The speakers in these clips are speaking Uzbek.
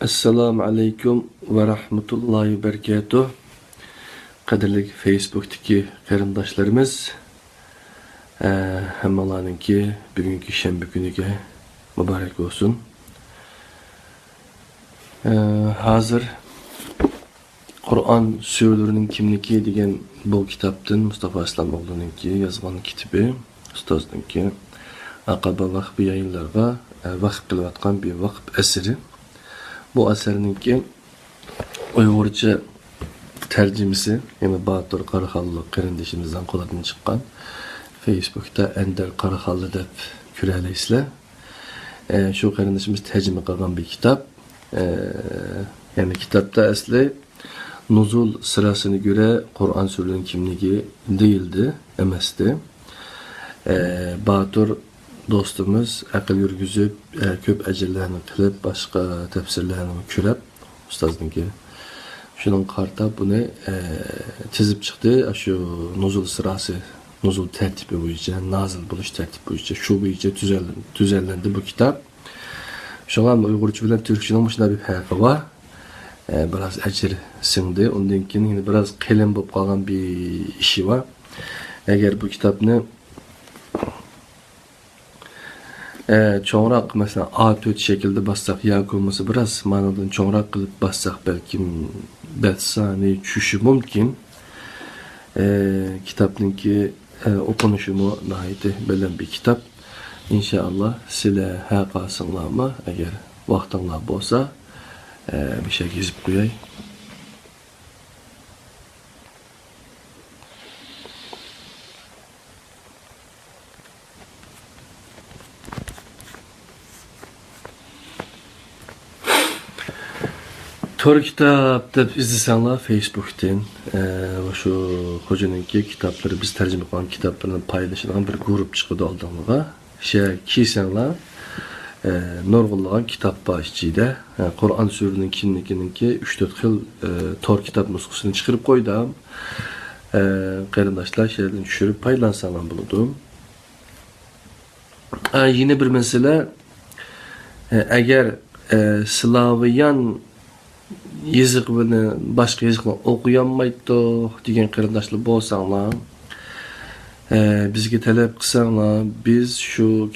Assalamu alaikum ve rahmetullahi ve berekatuh. Kadirlik Facebook'taki qarindoshlarimiz, hammalarninki bugungi shanba kuniga muborak bo'lsin. Hozir Qur'on suralarining kimligi degan bu kitobdan Mustafa Islamoğlu'nunki yozgan kitobi, ustozninki Aqaba vaqf yayınlarga vaqf qilayotgan bir vaqf asri. Bu asarninki Uyg'urcha tercümesi, yani Batur Qaraxallı qarindishimizdan qo'lidan chiqqan. Facebook'ta Ender Qaraxallı deb ko'ralaysizlar. Şu qarindishimiz tercüme qilgan bir kitap. Yani kitapta asli nuzul sırasına göre Kur'an surlarının kimligi değildi, emasdi. Batur dostumuz akıl yürgüzüp, köp əcirlərini qilib, başqa təfsirlərini körəb, ustazdınki. Şunun qarta bunu çizib çıxdı, şu nuzul sırası, nuzul tertibi boyunca, nazil buluş tertibi boyunca, şu boyunca düzenlendi bu kitap. Şuna Uygurca bilen Türkçenin başında bir farkı var. Biraz əcir sindi, ondan keyin biraz qələm bo'lib qolgan bir işi var. Eğer bu kitabını çoğrak mesela A4 şekilde bassak ya olması biraz manadan çoğrak kılıp bassak belki betsani çüşü mümkün. Kitapınki okunuşumu nahiyeti bilen bir kitap. İnşallah size her kalsınlarma eğer vaxtınlar bolsa bir şey gezip koyay. Tor kitap deb izlesenler Facebook'ten şu hocanınki kitapları biz tercüme kılan kitaplarını paylaşılan bir grup çıkıdı aldığımda kiysenler nurgulluğun kitap başçıydı. Kur'an surunun kimligininki 3-4 yıl Tor kitap nuskusunu çıkarıp koydum. Qarindoshlar şeylerden düşürüp paylansalar bulundum. Yine bir mesele eğer Slaviyan yazık beni başka yazıkla okuyanmaydı degan qarindoshlar bo'lsanglar, bizga talab qilsanglar, biz şu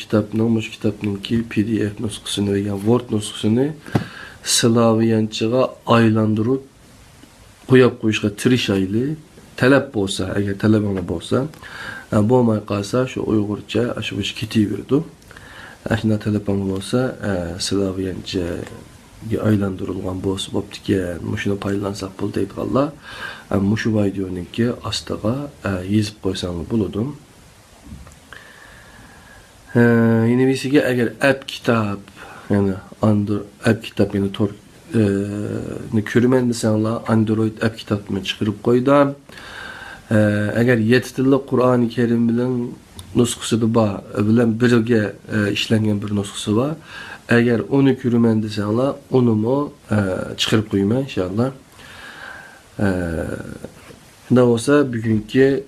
kitapninki PDF nusxasini veya Word nusxasini Slaviyanchaga aylantirib qo'yib qo'yishga tirishayli. Talab bo'lsa, agar talabinglar bo'lsa, bo'lmay qolsa shu Uyg'urcha shu ketaverdi. Ashuna talabinglar bo'lsa, Slaviyancha aylandırılgan boz boptike muşunu paylansak bul deydiganlar muşu videonunki astaga yazıp koysanlar buludum. Yine birisiga eğer app kitap yani app kitap yani Tor körümen desenler Android app kitapını çıkarıp koydum. Eğer yetilli Kur'an-ı Kerim bilen nusxası da var, bilen birge işlengen bir nusxası var. Eğer onu körümen desenler, onu mu çıkarıp koyma inşallah. Ne olsa bugünkü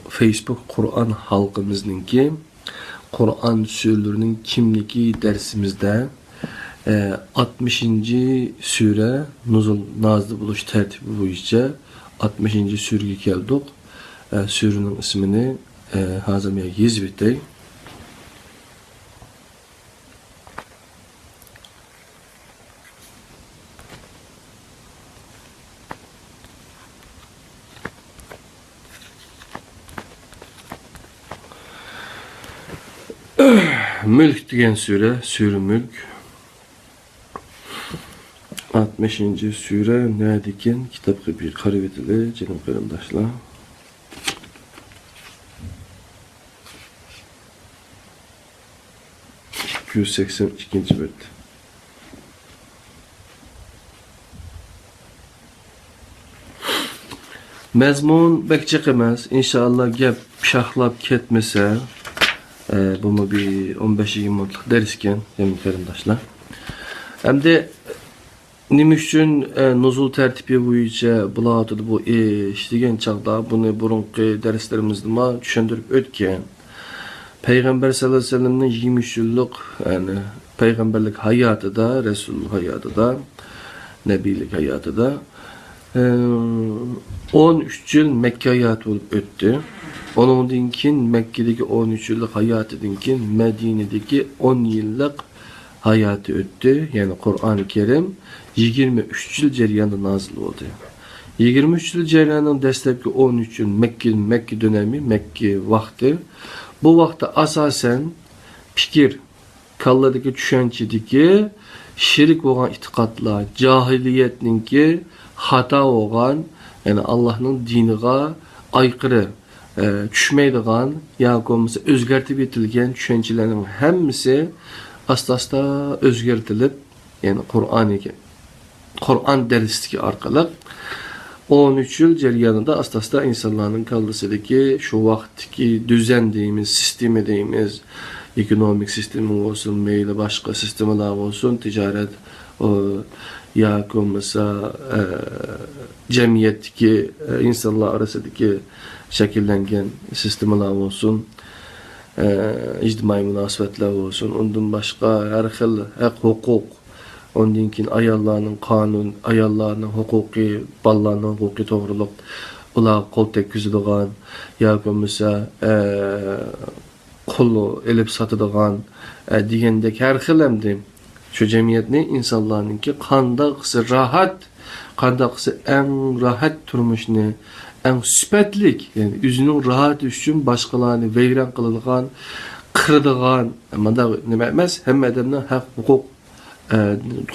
Facebook Kur'an halkımızınki Kur'an surlarının kimligi dersimizde 60. sure nuzul nazlı buluş tertibi boyunca 60. sureye geldik. Surenin ismini hazırmaya yazıp Mülk degan sure Mülk 60. sure ne degan kitapga bir qarab etili canım qarindoshlar. $282 bölüm. Mezmun bekçek emas. İnşallah gap şahlap ketmese bu mu bir 15-20 minutlik dersken canım qarindoshlar. Hem de nima uchun nuzul tertibi boyunca bulardı bu işlegen çağda bunu burunqi derslerimizde tushuntirib o'tgan. Peygamber sallallahu aleyhi ve sellem'nin 23 yıllık yani peygamberlik hayatida, Resul hayatida, Nebilik hayatida 13 yıl Mekke hayatı olup öttü. Onundan keyin Mekke'deki 13 yıllık hayatından keyin Medine'deki 10 yıllık hayatı öttü. Yani Kur'an-ı Kerim 23 yıl jarayonida nazil oldu. 23 yıl jarayonunun dastlabki 13 yıl Mekke dönemi, Mekke vakti. Bu vakti asasen fikir, kalladaki düşüncedeki şirik olan itikadlar, cahiliyetninki hata olan, yani Allah'ın diniga aykırı düşmeydiğen, ya olmasa özgertip etilgen düşüncelerin hemmisi asta özgertilip, yani Kur'an dersligi arkalık 13 yıl jarayonida asta insanların kaldısidagi şu vaxtki düzen deyimiz, sistemi deyimiz, ekonomik sistemi olsun, meyli başka sistemler olsun, ticaret ya olmasa cemiyetki insanlar arasındaki şekillengen sistemler olsun, ictimai münasebetler olsun, ondan başka her xil hukuk, ondan keyin ayollarning qonun, ayollarning huquqi, bolalarning huquqi to'g'riliq ular qo'l tekkizadigan yoki bo'lmasa qul elib sotadigan degandek har xil hamda shu jamiyatning insonlarninki qandaqsi rahat, qandaqsi eng rahat turmushni, eng sifatlik, yani o'zining rahati uchun boshqalarni vayron qiladigan, qiradigan, mana nima emas, hamma odamning haq huquq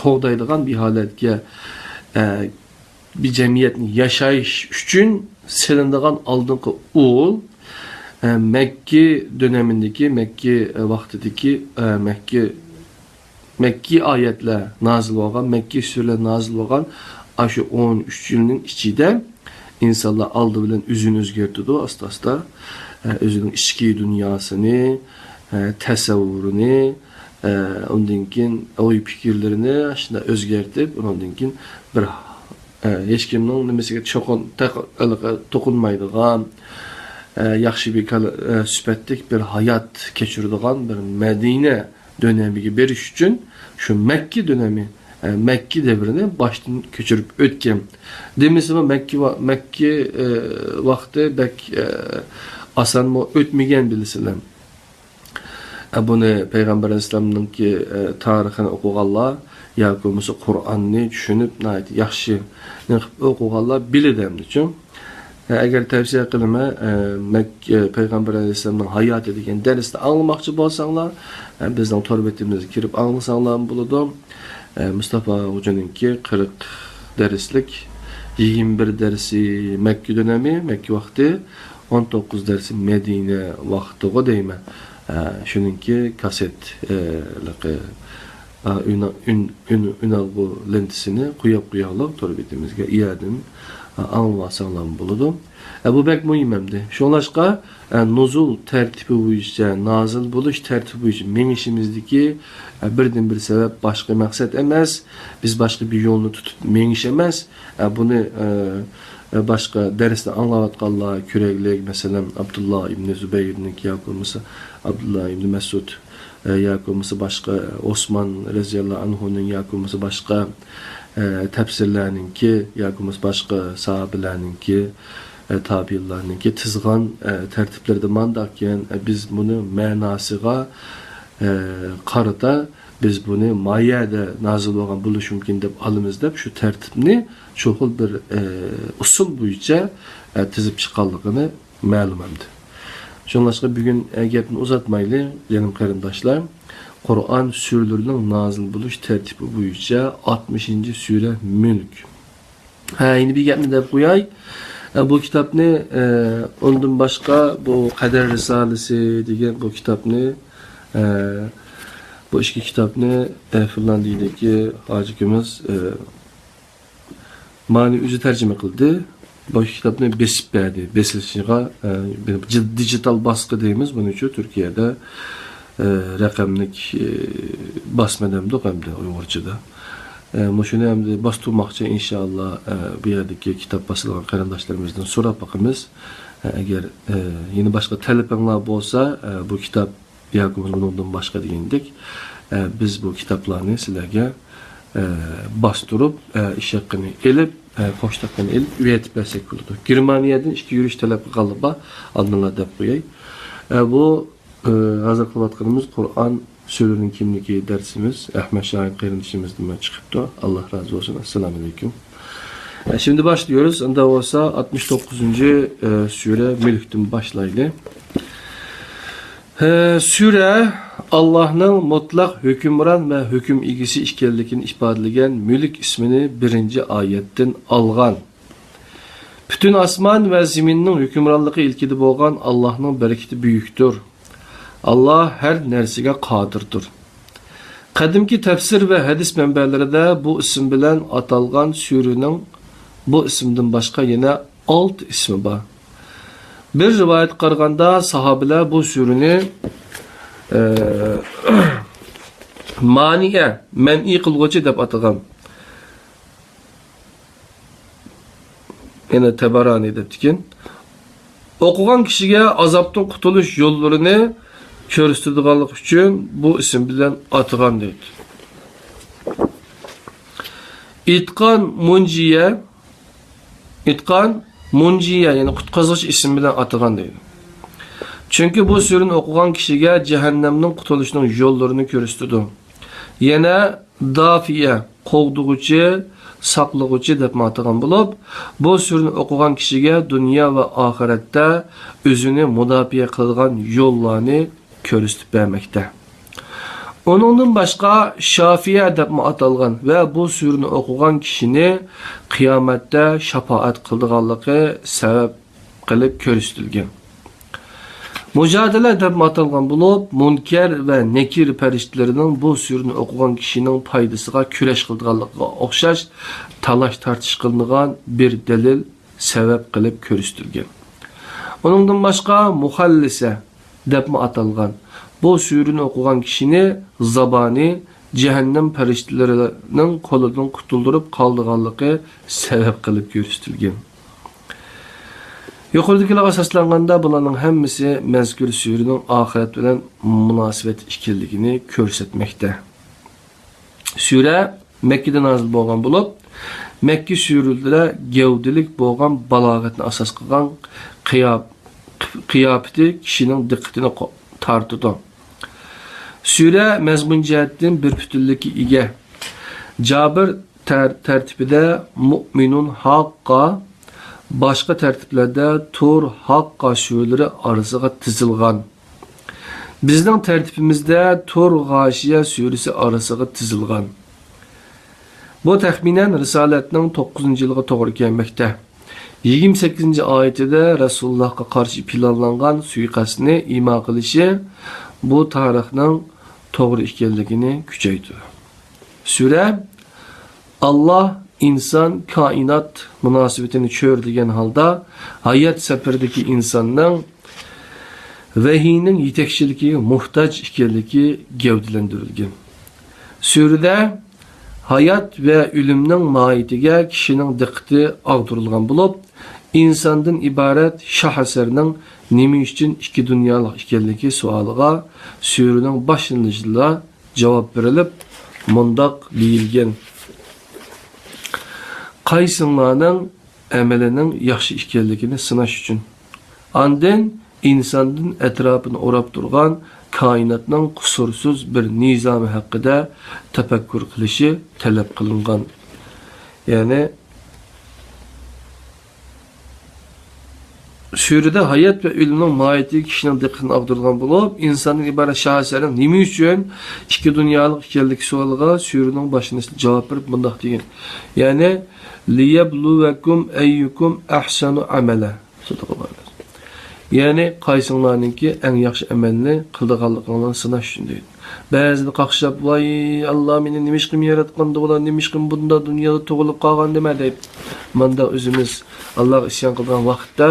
qo'g'daydigan bir holatga bir jamiyatni yashash uchun silinadigan oldingi o'l Mekke dönemindeki, Mekke vaqtidagi Mekke ayetler nazil olgan, Mekke sureler nazil olgan aşı 13 yılın içinde insanlar aldı bilen üzünü özgertdi asta özünün içki dünyasını, tasavvurunu, ondan keyin oy fikirlerini aslında özgertip, ondan keyin bir hiç kimning nimasiga to'qinmaydigan, yaxshi bir sifatlik bir hayat kechiradigan bir Medine dönemiga berish uchun şu Mekke dönemi, Mekke devrini baştan keçirip ötken. Demisimi Mekke vaqti bek asan mı ötmegen bilisiler. Bunu Peygamber Aleyhisselam'ın ki tarixini okuğanlar, ya ki Kur'an'ı düşünüp yaxshi okuğanlar bilidemdi çünkü. Eğer tavsiye kılma Peygamber Aleyhisselam'ın hayatı degan dersni anlamakçı bolsanglar, bizden torbetimizge kirip anlasanlar buludu. Mustafa Hoca'nınki 40 derslik, 21 dersi Mekke dönemi, Mekke vakti, 19 dersi Medine vakti o deyme. Şununki kaset ünalgı lentisini kuyap torbetimizge iyadın anlasanlar buludu. Bu bek mühimdi. Şonlaşqa nuzul tertibi boyunca, nazil buluş tertibi boyunca menişimizdeki birden bir sebep başka maksat emas. Biz başka bir yolunu tutup meniş emas. Bunu başka dersde anlavatqanlar küreklik, mesela Abdullah ibn Zübeyr'nin yakılması, Abdullah ibn Mesud yakılması başka, Osman radhiyallahu anhu'nun yakılması başka, tefsirlerninki yakılması başka, sahabelerninki, tabiillarninki tizgan tertiplerde mandakken biz bunu manasıga qarata biz bunu mayada nazil olgan buluş mümkün deb alımız deb şu tertipni çoğul bir usul boyunca tizip çıkanlığını ma'lum emdi. Şunlaşqa bugün gapni uzatmaylı canım qarindoshlar. Kur'an sürelerining nazil buluş tertibi boyunca 60. sure Mülk. Yeni bir gapni deb qo'yay. Bu kitapni ondan başka bu Kader Risalesi degan bu kitapni bu iki kitapni Finlandiyadagi hacikimiz mani o'zi tercüme kıldı. Bu kitapni besip berdi. Besilishiga dijital baskı deymiz. Bunun için Türkiye'de raqamlik basmadamdı hamda Uyg'urchada. Şunu hem de bastırmakça inşallah bir yerdeki kitap basılan qarindoshlarımızdan so'rab bakımız. Eğer yeni başka talepler olsa bu kitap yoki bundan başka degandik biz bu kitaplarni sizlarga bastırıp iş hakkını elip poçta hakkını elip üretip versek bo'ladi. Germaniyadan ishga yurish talab qilganlar aldılar deb qo'yay. Bu hazır kılatkanımız Kur'an Sürünün kimligi dersimiz Ahmet Şahin kardeşimizden çıkıptı. Allah razı olsun. Esselamu Aleyküm. Şimdi başlıyoruz. Onda olsa 69. Sure Mülk'ten başlaydı. Sure Allah'ın mutlak hükümran ve hüküm ilgisi işkellikini ifadeleyen Mülk ismini birinci ayetten algan. Bütün asman ve zeminin hükümranlığı ilkide bolgan Allah'ın bereketi büyüktür. Allah her nersige qadirdir. Qadimki tefsir ve hadis menbelerinde bu isim bilen atalgan sürünün bu isimden başka yine 6 ismi var. Bir rivayet qaraganda sahabeler bu sürünü maniye, men'i qılğıcı deb atagan. Yine Tebarani deptikin. Okugan kişiye azaptan kurtuluş yollarını körüstüdüğanlık için bu isim bilen atıgan deydi. İtkan Munciye yani kutkazgıç isim bilen atıgan deydi. Çünkü bu sürün okugan kişiye cehennemnin kurtuluşunun yollarını körüstüdü. Yine Dafiye, kovduğucu, saklığıcı deb atıgan bulup, bu sürün okugan kişiye dünya ve ahirette özünü mudafiye kılgan yollarını körüstüp vermekte. Onundan başka Şafiye deb atalgan ve bu sürünü okugan kişini kıyamette şafaat kıldığanlığı sebep kılıp körüstülgen. Mücadele deb atalgan bulup, Münker ve Nekir periştlerinin bu sürünü okugan kişinin paydasıga küreş kıldığanlığı okşaş, talaş tartış kılıngan bir delil sebep kılıp körüstülgen. Onundan başka Muhallise deb atalgan. Bu sürünü okugan kişini zabani, cehennem periştlerinin kolundan kutuldurup kaldığanlığı sebep kılıp körüstülgen. Yukarıdakiler asaslanganda bularning hemmisi mezkur sürünün ahiret bilen münasebet işkilligini körsetmekte. Sure Mekke'de nazil bolgan bulup, Mekke sürülere gevdilik bolgan balagatni asas kılgan kıyafeti kişinin dikkatini tartıdı. Sure mezmun cihetten bir bütünlükki ige. Cabir tertibide mu'minun haqqa, başka tertiplerde Tur Hakka surələri arasına tizilgan. Bizning tertibimizde Tur G'ashiya surəsi arasına tizilgan. Bu təxminen Risaletning 9. yılına to'g'ri kelmoqda. 28. ayetide Resulullah'a karşı planlangan suiqasdni ima qilishi bu tarixning to'g'ri ekanligini kuchaytirdi. Sure Allah insan kainat münasebetini çördügen halda hayat sefirdeki insanın vehinin yetekçiliki muhtaç ikenligi gevdilendirilgen. Sürede hayat ve ölümün mahiyetiga kişinin dikkati ağdırılgan bulup, insandan ibaret şahesерinin nemi için iki dünyalık ikenligi sualıga sürünün başlanıcılığa cevap verilip mundak deyilgen. Qaysınlarning amalinin yaxshi ekanligini sinash uchun. Andin insonning atrofini o'rab turgan koinotning qusursiz bir nizomi haqida tafakkur qilishi talab qilingan. Ya'ni surada hayot va o'limning mohiyati kishining diqqatini og'dirgan bo'lib, insonning iborat shaxslarning nima uchun ikki dunyolik ekanligi savoliga suraning boshida javob berib bundoq degan. Ya'ni liyabluwakum ayyukum ahsanu amala. Yani qaysinglarninki eng yaxshi amalni qildiganligingni sinash uchun deydi. Ba'zida qaqshab, "Voy, Alloh meni nima ish qilib yaratgandi, ular nima ish qilib bunda dunyoda tug'ilib qolgan" dema deydi. Manda o'zimiz Alloh isyon qilgan vaqtda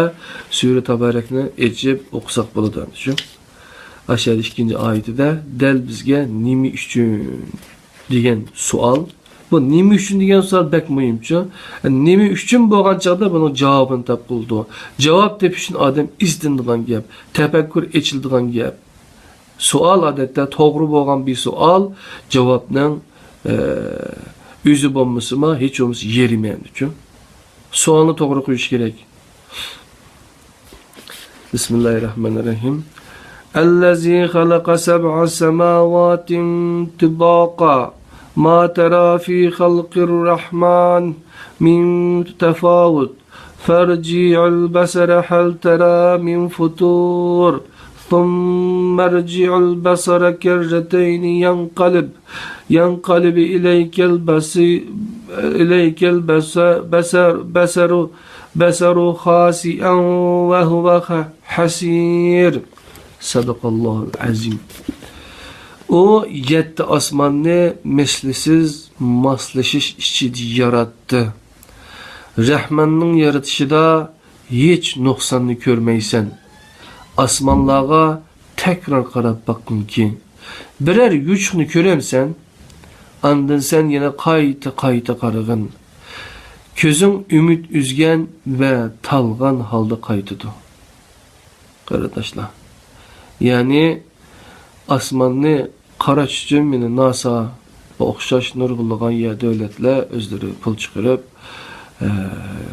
sura tabarakni echib o'qisak bo'ladi. Shu aşağıda 2. ayetida dal bizga nima uchun degan savol. Bu nima uchun degan savol bak muhimchi. Nima uchun bo'lgan chaqda buning javobini topib qoldi. Javob tepish uchun odam izdinadigan gap, tafakkur echiladigan gap. Sual adette doğru boğan bir sual, cevapның özü bolmasıma hiç olmasa yerimeyen üçün. Sualını doğru koyuş gerek. Bismillahirrahmanirrahim. الذي خلق سبع سماوات طباقا ما ترى في خلق الرحمن من تفاوت فارجع البصر هل ترى من فطور ثم ارجع البصر كرتين ينقلب إليك البصر خاسئا وهو حسير. Sadakallahul azim. O yetti asmanını mislisiz maslaşış içi yarattı. Rahmanның yaratışıda hiç noksanını görmeysen. Asmanlığa tekrar qarab bakın ki birer güçünü göremsen, andın sen yine qayta qaragın. Közün ümit üzgen ve talgan halda qaytıdı. Kardeşler. Yani asmanını qara çüçün NASA oxşaş nurgulluğan yer devletler özleri pul çıkarıp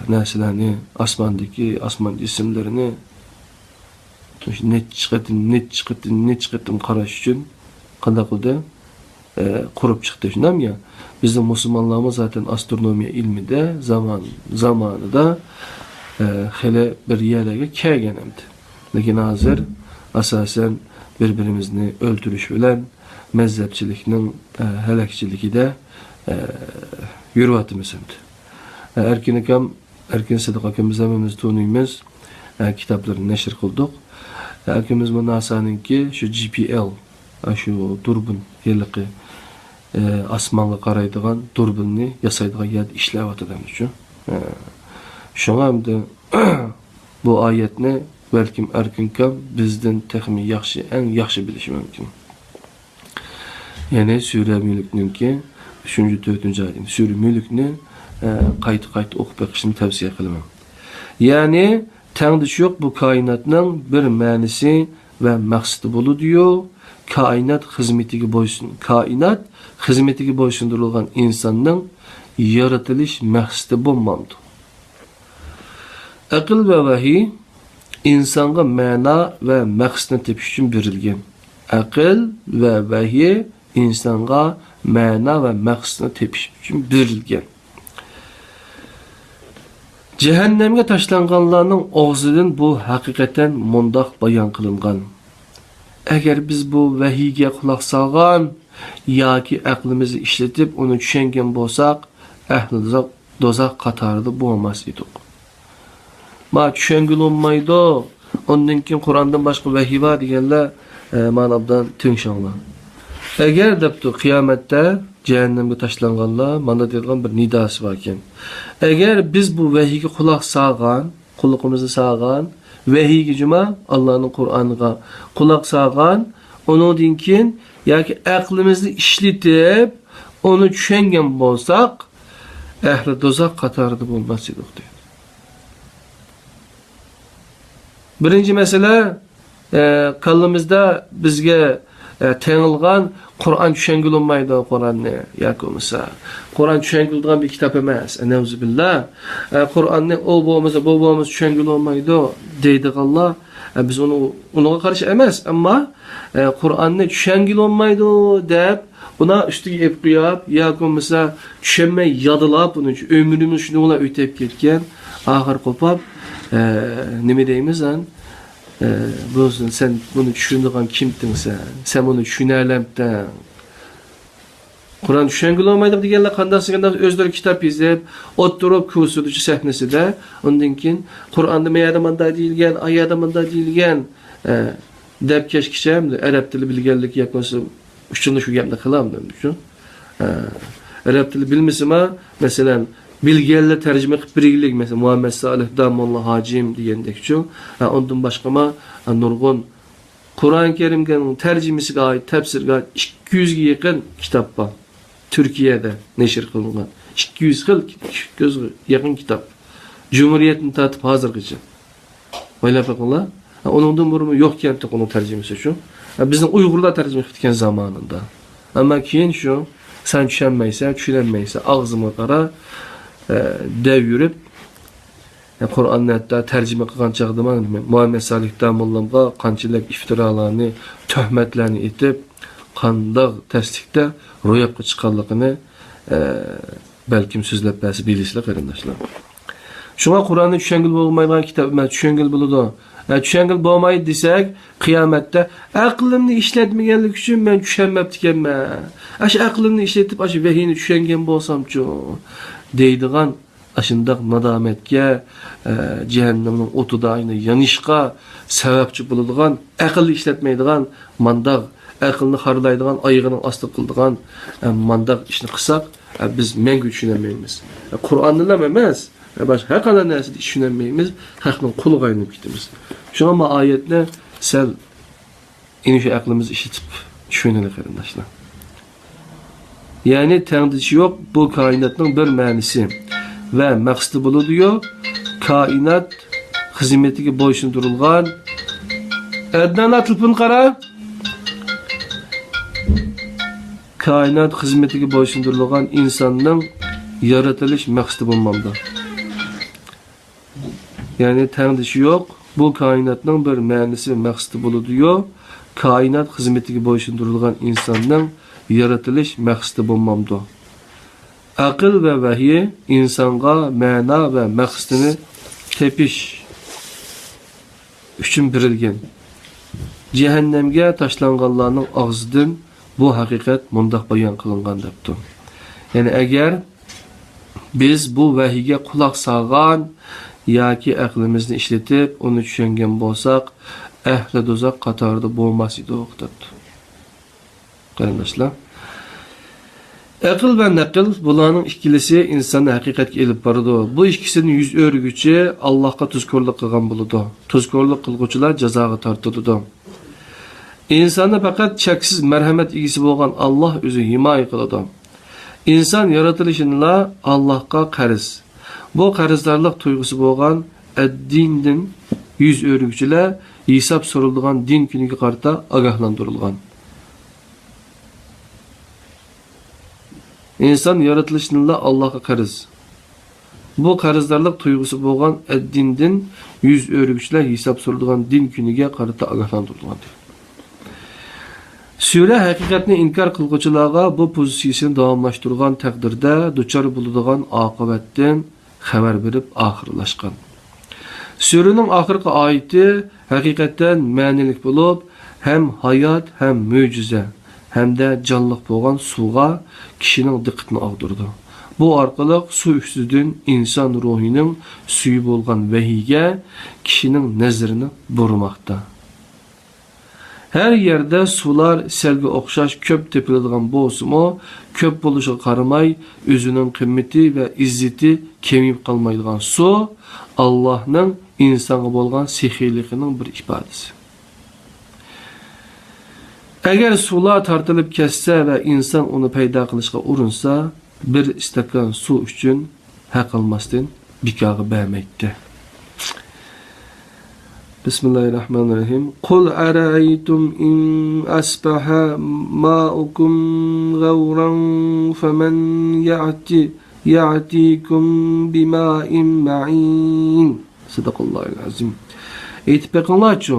nəsələrini, asman cisimlerini net çıqıttım qaraş üçün qanda qıldı kurup çıktı. Şundan ya bizim Müslümanlarımız zaten astronomiya ilmide zamanında hele bir yerlere kelgenemdi. Lakin hazır asasen birbirimizni öldürüş bilen mezhepçilikning helakçiligi de yürüvatımızımdı. Erkin Sadık akimiz hemimiz tunuymiz kitaplarını neşir kıldık. Akimiz bu NASA'nınki şu GPL, şu durbun yerliqi asmanға qaraydigan durbunni yasaydigan yerda ishlayotgan uchun. Şoňa hamda bu ayetni belkim erkinkam bizden texmi yaxshi, en yaxshi bilishi mümkün. Yani Sure Mülk'ninki 3-4 ayet. Sure Mülk'ni qayta okup bakışını tavsiye kılmam. Yani tengdiş yok bu kainatның bir manisi ve maksidi bulu diyor. Kainat hizmetigi boysundurulgan insanның yaratılış maksidi bulmamdı. Akıl ve vahiy insanga mana ve maksidini tepiş için berilgen. Akıl ve vahiy insanga mana ve maksidini tepiş için berilgen. Cehennemge taşlanganlarning og'zidan bu hakikaten mundaq bayon qilingan. Eğer biz bu vahiyge kulak salgan yoki aqlimizni ishlatib uni tushungan bo'lsak, ahli dozaq qatorida bo'lmas edik. Ma tushungul olmaydi. Ondan keyin Qur'ondan boshqa vahiy bor deganlar manabdan tengshanglar. Eğer debdi qiyomatda cehennemge taşlanganlar mana deyilgan bir nidası var ekan. Eğer biz bu vahiyge kulak salgan, kulluğumuzu salgan, vahiyge cuma Allah'ın Kur'an'ına kulak salgan, onu dinkin yoki aqlimizni ishlatib onu tushungan bo'lsak, ahli dozaq qatorida bo'lmas edik deydi. Birinci mesele kalımızda bizge tengilgan Kur'an tushungul olmaydi Kur'anni yoki bo'lmasa Kur'an tushunguldigan bir kitap emas. Neuzubillah. Kur'anni o bo'lmasa tushungul olmaydi deydiganlar biz unuga qarshi emas, ammo Kur'anni tushungul olmaydi deb buna üstüge ep qo'yib yoki bo'lmasa tushunmay yodilab uni ömrimiz shuni bilan o'tib ketgan, axir qopab nima deymiz an Bozun sen bunu düşündüğün kimdin sen? Sen bunu düşünerlemden. Kur'an düşüngül olmaydı diyenler kandan özleri kitap izleyip oturup kursuducu sahnesi de ondan kin Kur'an'da meyadamanda değilgen, ayadamanda değilgen dep keşkişem de Arap dili bilgenlik yakması üçünde şu gemde kılamdım düşün. Arap dili bilmesime mesela bilgilerle tercüme qilib biriklik mesela Muhammed Salih Damullah Hacim degandek şu. Ondan başqama nurgun Kur'an-ı Kerim'in tercümesiga ait, tefsirga 200 ga yaqin kitap var. Türkiye'de neşir kılıngan. 200 yaqin kitap. Cumhuriyetni tatip hazırgıcı. Oylap bakınlar. Onundan burun yok kenti onun tercümesi şu. Bizning Uyg'urlar tarjima etgan zamonida. Ama keyin şu sen tushunmaysan, tushunmaysan, ağzıma qara dev yurib Qur'onni hatta tarjima qilgan chaqda men Muhammad Salih Damullamga qanchalik iftiralarni, tuhmatlarni etib, qandoq tasdiqda ro'yobga chiqqanligini balkim so'zlab bersa bilasizlar qarindoshlar. Shunga Qur'onni tushungil bo'lmaydigan kitob emas, tushungil bo'ladi. Tushungil bo'lmaydi desak, qiyomatda aqlimni ishlatmaganlik uchun men tushunmabdi ekanman. Ash aqlimni ishlatib, ash vahiyni tushungan bo'lsam-chu deydigan aşındaq nadametke, cehennemin otuda aynı yanışqa sebepçi bulunduğun, aql işletmeydiğen, mandaq, aqlını harlaydiğen, ayığının astı kıldığın mandaq işini qısaq, biz mengü düşünemeyimiz. Kur'an'ın emez, başka her kadar neresi düşünemeyimiz, haqның kulu qaynıb gitimiz. Şuna ama ayetle sel inişi aqlımızı işitip düşünelim kardeşler. Yani təngdişi yok, bu kainatın bir mənisi ve məqsidi bulunuyor. Kainat hizmetiga boysundurilgan. Adnan atılpın qara. Kainat hizmetiga boysundurilgan insanın yaratılış məqsidi bulmamda. Yani təngdişi yok, bu kainatın bir mənisi ve məqsidi bulunuyor. Kainat hizmetiga boysundurilgan insanın yaratılış məqsidi bulmamda. Aql ve vahiy insanga ma'na ve maqsadini tepish uchun berilgan. Cehennemge taşlanganlarning og'zidan bu haqiqat mundaq bayon qilingan debdi. Yani eğer biz bu vahiyga quloq solgan yoki aqlimizni ishlatib uni tushungan bo'lsak, ahli do'zax qatorida bo'lmas edik debdi. Qarindoshlar, aql ve naql bularning ikkilisi insonni haqiqatga elib boradi. Bu ikkisini yuz o'rguvchi Allohga tuzkorlik qilgan bo'ladi. Tuzkorlik qilguvchilar jazoga tortiladi. İnsonni faqat cheksiz marhamat egisi bo'lgan Alloh o'zi himoya qiladi. İnson yaratilishida Allohga qarz. Bu qarzdorlik tuyg'usi bo'lgan ad-dindan yuz o'rguvchilar hisob so'riladigan din kuniga qarata ogohlantirilgan. İnsan yaratılışında Allah'a qarz. Bu qarzdorlik tuyg'usi bo'lgan ad-dindan yuz o'rguvchilar hisob so'riladigan din kuniga qarata ogohlantirilgan. Sura haqiqatni inkor qilguvchilarga bu pozitsiyasini davomlashtirgan taqdirda duchor bo'ladigan oqibatdan xabar berib oxirlashgan. Suraning oxirgi oyati haqiqatan ma'nilik bo'lib, ham hayot, ham mo'jiza, hamda jonliq bo'lgan suvga kishining diqqatini og'dirdi. Bu orqali suv ustidan inson ruhining suyi bo'lgan vahiyga kishining nazarini burmoqda. Her yerde sular selga o'xshash ko'p tepiladigan bo'lsa-mu, ko'p bo'lishiga qaramay, o'zining qimmati va izzati kemib qolmaydigan suv Allohning insonga bo'lgan sehiyligining bir ifodasi. Eğer sular tartılıp kesse ve insan onu payda qilishga urinsa, bir istakan su uchun haq almasdan bikağı bermeydi. Bismillahirrahmanirrahim. Qul ara'aytum in asbaha ma'ukum ghawran faman ya'tikum bima'in ma'in. Sadaqallahul azim. Aytib bakinglarchi,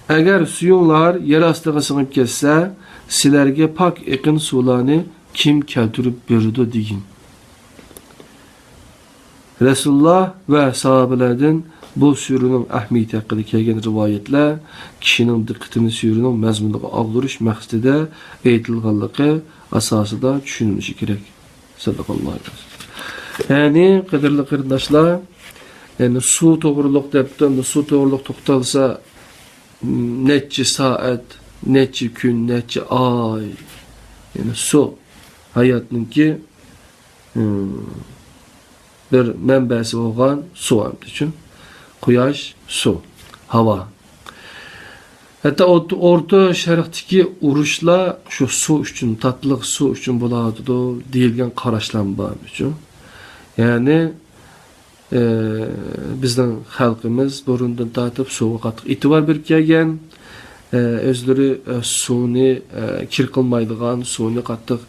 eğer suyunlar yer astıga sığıp kesse, sizlerge pak ekin sularını kim keltirip berdi deyin. Resulullah ve sahabelerden bu sürünün ahmiyeti hakkında kelgen rivayetler, kişinin dikkatini sürünün mazmununa aldırış maqsadida aytilganligi asosida tushunilishi kerak. Sadaqallohu alayhi. Yani qadrli qarindoshlar, yani su to'g'riliq debdi, su to'g'riliq to'xtalsa neçe saat, neçe gün, neçe ay, yani su hayatının ki bir mənbəsi olan su hamd üçün. Quyosh, su, hava. Hatta orta şərqdəki urushlar şu su üçün, tatlıq su üçün bo'ladi deyilgan qarashlar bor üçün. Yani bizden halkımız burundan tatip suğa qattiq e'tibor berib kelgan. özleri suni kir qilmaydigan, suni qattiq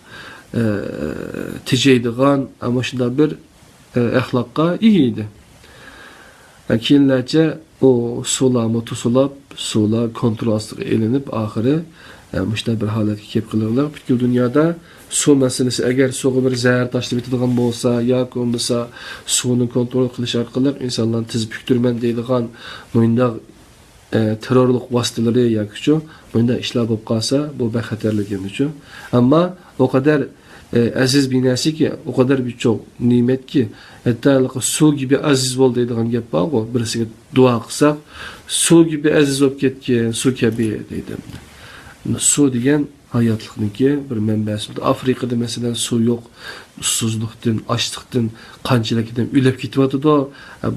tejeydigan, ama shunda bir axloqqa ega edi. Keyinlarcha o sularni tusulab, sular kontrol ostiga elinib, oxiri mushta bir holatga kelib qolganlar. Butkul dunyoda suv masalasi agar suvga bir zarar tashlab etadigan bo'lsa yoki bo'lmasa suvni kontrol qilish orqali insonlarni tiz buktirman deydigan bundoq terrorlik vositalari yoki shu bunday ishlar bo'lib qolsa bu bexatarlik emaschu. Ammo o kadar aziz bir narsa ki, o kadar birçok nimet ki, hatta su gibi aziz ol deydigan gap bor ku, birisiga dua qilsak, su gibi aziz bo'lib ketgan, su kabi deydi. Su degan hayotlikniki bir manbasi. Afrikada mesela su yo'q, susuzlikdan, ochlikdan, qanchaligidan o'lib ketyapti-da.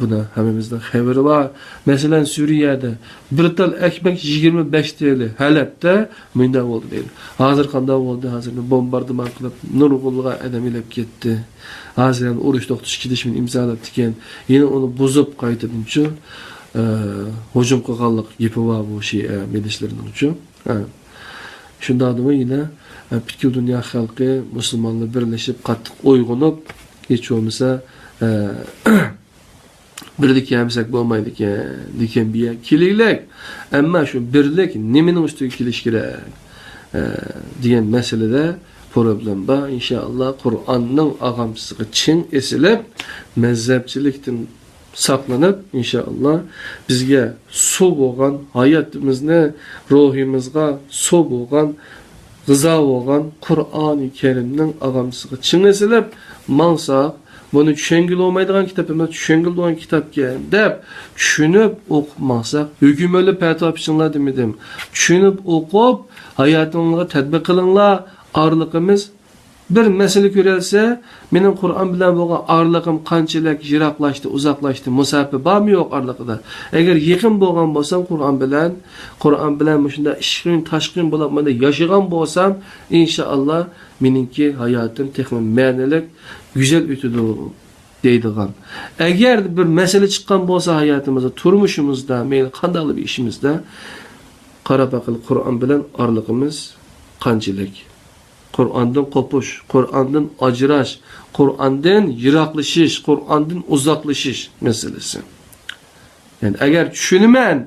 Buni hammamizning xabari bor. Masalan, Suriyada bir tal ekmek 25 TL, Halep'te menda bo'ldi deydi. Hozir qanday bo'ldi? Hozir bombardimon qilib, nurg'unliga odam o'lib ketdi. Hozir urush to'xtatish kelishimini imzolab ekan, yana uni buzib qaytadan-chi hujum qilganlik gapi bor bu milishlarning uchun. Şunda adıma yine bütün dünya halkı Müslümanla birleşip qattiq uyg'onib, hiç olmasa birlik yapsak bo'lmaydi degan biya kelaylik. Ammo shu birlik nimaning ustiga kelish kerak degan masalada problem bor. İnşallah Qur'onning ag'amchisiga chin esilib, mazhabchilikdan saqlanib, inşallah bizga suv bo'lgan hayotimizni, ruhimizga suv bo'lgan, g'izo bo'lgan Qur'oni Karimning ag'amchisiga chin esilib, mansaq buni tushungil olmaydigan kitap emas, tushungil bo'lgan kitobga deb tushunib o'qimaqsak, hukmli fatvo pishinglar demedim. Tushunib o'qib, hayotingizga tatbiq qilinglar. Arliqimiz bir mesele görelse, benim Kur'an bilen bo'lgan arliqim qanchalik yiroqlashdi, uzoqlashdi, musafa bormi yo'q arliqida. Agar yaqin bo'lgan bo'lsam Qur'on bilan shunda ishqin, tashqin bo'lib mana yashagan bo'lsam, inshaalloh meningki hayotim texmi ma'nilik, güzel o'tadi deydigan. Agar bir mesele chiqqan bo'lsa hayotimizda, turmushimizda, meni qanday bir ishimizda qarab aql Qur'on bilan arliqimiz qanchalik Kur'an'dan kopuş, Kur'an'dan acıraş, Kur'an'dan yiroqlashish, Kur'an'dan uzoqlashish meselesi. Yani eğer düşünmen,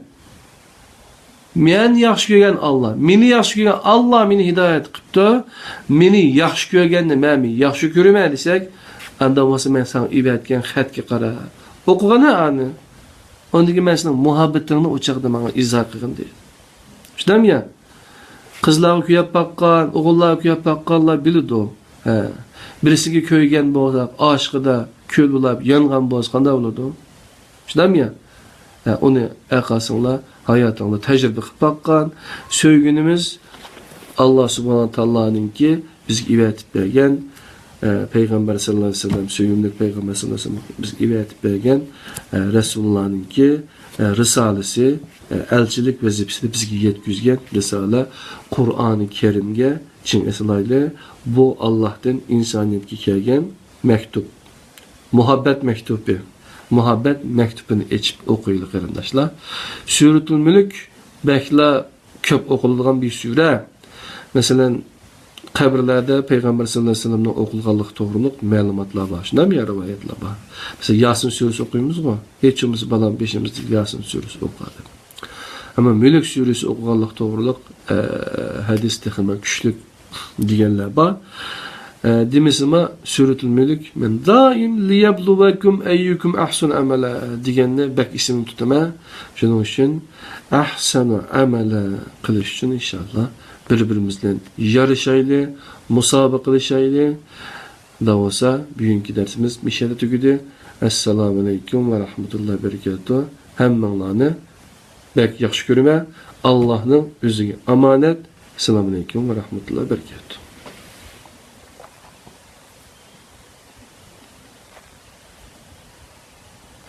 men yaxshi ko'rgan Allah, meni yaxshi ko'rgan Allah meni hidayet qilibdi, meni yaxshi ko'rganni men yaxshi ko'raman desak, anda bo'lsa men sana ibatgan xatga qara. O'qigani ani. Ondagi men sening muhabbatingni o'chaqda menga izoh qilgin deydi. Tushunammi? Kızlar kuyap baqqan, oğullar kuyap baqqanlar bilidi o. Birisiga köygen bo'lsa, aşkıda köl bulab, yangan bo'lsa qanday bo'ladi? Tushunammi? Uni aqasinglar hayotingda tajriba qilib baqqan, söygünümüz Allah subhanahu taoloninki bizga ibatib bergan, Peygamber sallallahu aleyhi ve sellem, söygünlük Peygamber sallallahu aleyhi ve sellem bizga ibatib bergan Resulullahninki risalesi, elçilik vazifesini bizga yetkizgan risala Qur'oni Karimga chin eslalayli. Bu Allohdan insoniyatga kelgan maktub. Muhabbat maktubi. Muhabbat maktubini ochib o'qiylik qarindoshlar. Suratul Mulk bakla ko'p o'qiladigan bir sura. Masalan, qabrlarda Peygamber sallallahu aleyhi ve sellem'nin o'qilganlik to'g'riliq ma'lumotlar bor. Shunday rivoyatlar bor. Mesela Yasin surasi o'qiymiz-ku. Hech kimimiz balam beshimizda Yasin surasi o'qadi. Ama Mulk suresi o'qiganlik to'g'riliq hadisda ham kuchli deganlar bor. Demisima Suratul Mulk men doim liyabluwakum ayyukum ahsanu amala deganni bak ismini tutaman. Shuning uchun ahsanu amala qilish uchun inshaalloh bir-birimizdan yarashayli, musobaqa qilishayli. Davasa bugungi darsimiz mishada tugadi. Assalomu alaykum va rahmatullohi va barakatuh. Hammanglarni bek yaxshi ko'raman. Allohning o'ziga omonat. Assalomu alaykum va rahmatullohi va barakatuh.